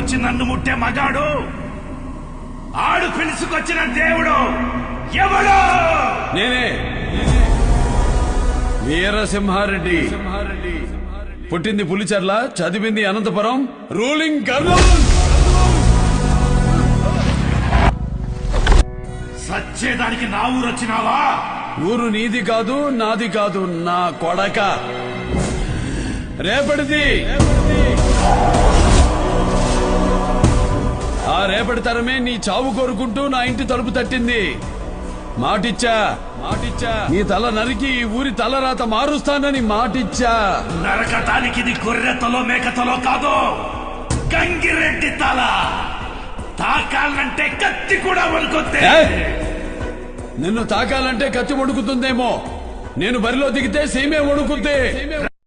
వచ్చి నన్ను ముట్టే మగాడు ఆడు పిలుచుకొచ్చిన దేవుడు ఎవడు? నేనే వీరసింహారెడ్డి. పుట్టింది పులిచెర్ల, చదివింది అనంతపురం, రూలింగ్ కర్నూల్. సచ్చేదానికి నా ఊరు వచ్చినావా? ఊరు నీది కాదు, నాది కాదు, నా కొడక రేపటిది. ఆ రేపటి తరమే నీ చావు కోరుకుంటూ నా ఇంటి తలుపు తట్టింది. మాటిచ్చా నీ తల నరికి ఈ ఊరి తలరాత మారుస్తానని మాటిచ్చా. నరకటానికి ఇది గొర్రెతలో మేకతలో కాదు, గంగిరెడ్డి తల. తాకాలంటే కత్తి కూడా వణుకుద్ది. నిన్ను తాకాలంటే కత్తి వణుకుతుందేమో, నేను బరిలో దిగితే సీమే వణుకుద్ది.